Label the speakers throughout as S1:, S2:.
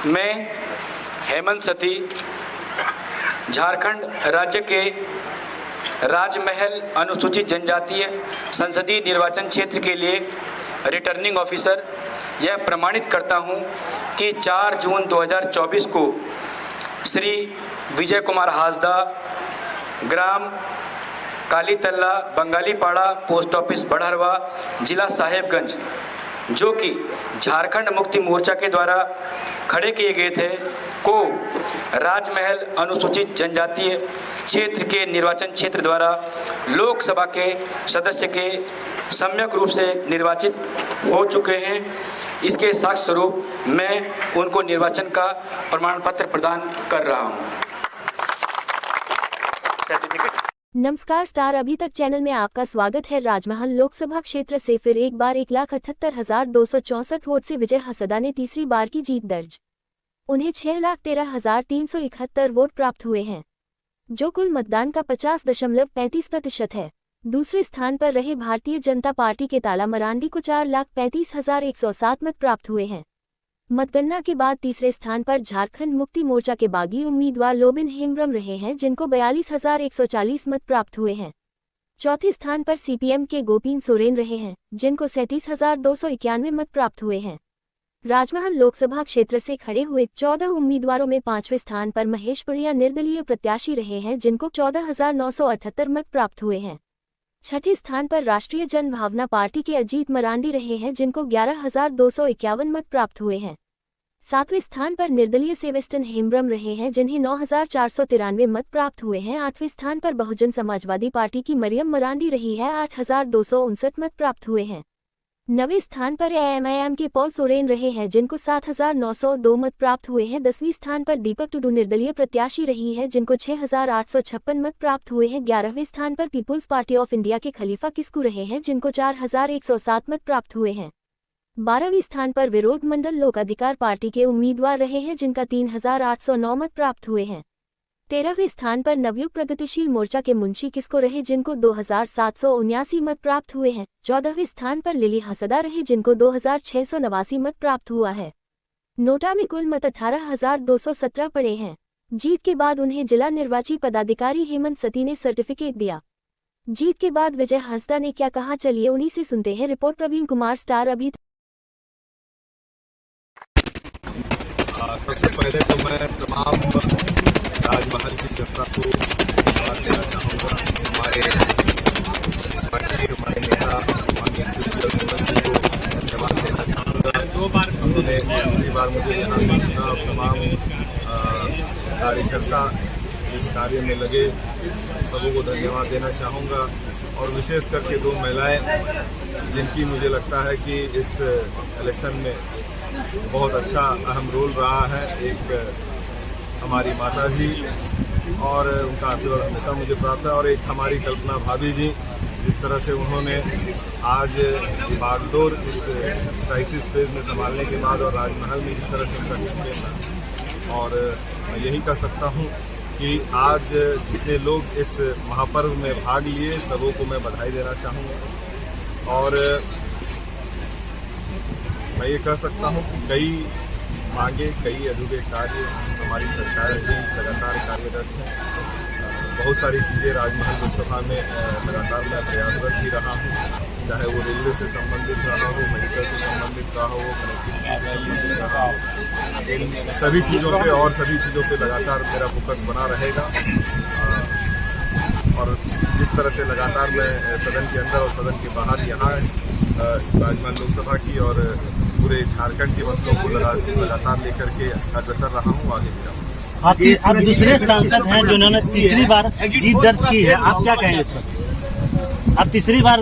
S1: मैं हेमंत सती झारखंड राज्य के राजमहल अनुसूचित जनजातीय संसदीय निर्वाचन क्षेत्र के लिए रिटर्निंग ऑफिसर यह प्रमाणित करता हूं कि 4 जून 2024 को श्री विजय कुमार हासदा, ग्राम कालीतल्ला, बंगालीपाड़ा, पोस्ट ऑफिस बड़हरवा, जिला साहेबगंज, जो कि झारखंड मुक्ति मोर्चा के द्वारा खड़े किए गए थे, को राजमहल अनुसूचित जनजातीय क्षेत्र के निर्वाचन क्षेत्र द्वारा लोकसभा के सदस्य के सम्यक रूप से निर्वाचित हो चुके हैं। इसके साक्ष्य स्वरूप मैं उनको निर्वाचन का प्रमाण पत्र प्रदान कर रहा हूं।
S2: नमस्कार स्टार अभी तक चैनल में आपका स्वागत है। राजमहल लोकसभा क्षेत्र से फिर एक बार 1,78,264 वोट से विजय हासदा ने तीसरी बार की जीत दर्ज। उन्हें 6,13,371 वोट प्राप्त हुए हैं, जो कुल मतदान का 50.35% है। दूसरे स्थान पर रहे भारतीय जनता पार्टी के ताला मरांडी को 4,35,107 मत प्राप्त हुए हैं। मतगणना के बाद तीसरे स्थान पर झारखंड मुक्ति मोर्चा के बागी उम्मीदवार लोबिन हेम्ब्रम रहे हैं, जिनको 42,140 मत प्राप्त हुए हैं। चौथे स्थान पर सीपीएम के गोपीन सोरेन रहे हैं, जिनको 37,291 मत प्राप्त हुए हैं। राजमहल लोकसभा क्षेत्र से खड़े हुए 14 उम्मीदवारों में 5वें स्थान पर महेशपुरिया निर्दलीय प्रत्याशी रहे हैं, जिनको 14,978 मत प्राप्त हुए हैं। छठे स्थान पर राष्ट्रीय जन भावना पार्टी के अजीत मरांडी रहे हैं, जिनको 11,251 मत प्राप्त हुए हैं। 7वें स्थान पर निर्दलीय सेवेस्टन हेम्ब्रम रहे हैं, जिन्हें 9,493 मत प्राप्त हुए हैं। 8वें स्थान पर बहुजन समाजवादी पार्टी की मरियम मरांडी रही है, 8,259 मत प्राप्त हुए हैं। 9वें स्थान पर एएमआईएम के पॉल सोरेन रहे हैं, जिनको 7,902 मत प्राप्त हुए हैं। 10वें स्थान पर दीपक टुडू निर्दलीय प्रत्याशी रही है, जिनको 6,856 मत प्राप्त हुए हैं। 11वें स्थान पर पीपुल्स पार्टी ऑफ इंडिया के खलीफा किस्कू रहे हैं, जिनको 4,107 मत प्राप्त हुए हैं। 12वें स्थान पर विरोध मंडल लोक अधिकार पार्टी के उम्मीदवार रहे हैं, जिनका 3,809 मत प्राप्त हुए हैं। 13वें स्थान पर नवयुग प्रगतिशील मोर्चा के मुंशी किस्को रहे, जिनको 2,779 मत प्राप्त हुए हैं। 14वें स्थान पर लिली हासदा रहे, जिनको 2,689 मत प्राप्त हुआ है। नोटा में कुल मत 18,217 पड़े हैं। जीत के बाद उन्हें जिला निर्वाची पदाधिकारी हेमंत सती ने सर्टिफिकेट दिया। जीत के बाद विजय हासदा ने क्या कहा, चलिए उन्हीं से सुनते हैं। रिपोर्ट प्रवीण कुमार, स्टार अभी
S3: सबसे पहले तो मैं तमाम राजमहल की जनता को धन्यवाद देना चाहूँगा। हमारे नेता माननीय मुख्यमंत्री को धन्यवाद देना चाहूँगा। उन्होंने तीसरी बार मुझे यहाँ से चुना। तमाम कार्यकर्ता इस कार्य में लगे, सबों को धन्यवाद देना चाहूँगा। और विशेष करके 2 महिलाएं, जिनकी मुझे लगता है कि इस इलेक्शन में बहुत अच्छा अहम रोल रहा है। एक हमारी माता जी, और उनका आशीर्वाद हमेशा मुझे प्राप्त है, और एक हमारी कल्पना भाभी जी, जिस तरह से उन्होंने आज बागडोर इस क्राइसिस फेज में संभालने के बाद और राजमहल में इस तरह से उनका टीम, और मैं यही कह सकता हूं कि आज जितने लोग इस महापर्व में भाग लिए, सबों को मैं बधाई देना चाहूँगा। और मैं ये कह सकता हूँ कि कई मांगे, कई अधूरे कार्य हमारी सरकार की लगातार कार्यरत है। बहुत सारी चीज़ें राजमहल लोकसभा में लगातार मैं प्रयासरत भी रहा हूँ, चाहे वो रेलवे से संबंधित रहा हो, मेडिकल से संबंधित रहा हो, कनेक्टिविटी से संबंधित रहा हो। इन सभी चीज़ों पे और सभी चीज़ों पे लगातार मेरा फोकस बना रहेगा। और जिस तरह से लगातार मैं सदन के अंदर और सदन के बाहर यहाँ राजमहल लोकसभा की और पूरे झारखंड की मसलों को लगातार लेकर के अग्रसर रहा हूँ, आगे भी रहूँगा।
S4: आप दूसरे सांसद हैं जिन्होंने तीसरी बार जीत दर्ज की है, आप क्या कहेंगे इस पर? आप तीसरी बार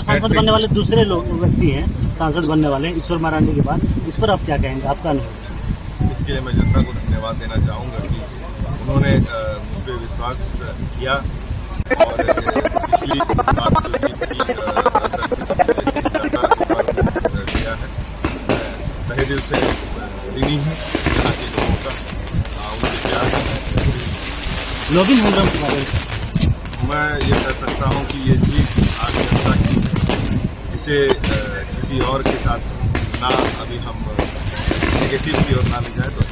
S4: सांसद बनने वाले दूसरे लोग व्यक्ति हैं, सांसद बनने वाले ईश्वर मरांडी के बाद, इस पर आप क्या कहेंगे, आपका अनुभव?
S3: इसके लिए मैं जनता को धन्यवाद देना चाहूँगा कि उन्होंने मुझ पर विश्वास किया और पिछली दिया है। तहे दिल से ऋणी हूँ यहाँ के लोगों का, उनके प्यार
S4: लोबिन हेम्ब्रम के बारे में
S3: मैं ये कह सकता हूँ कि ये जीत आज जनता की है। इसे किसी और के साथ ना अभी हम नेगेटिव की ओर ना ले जाए तो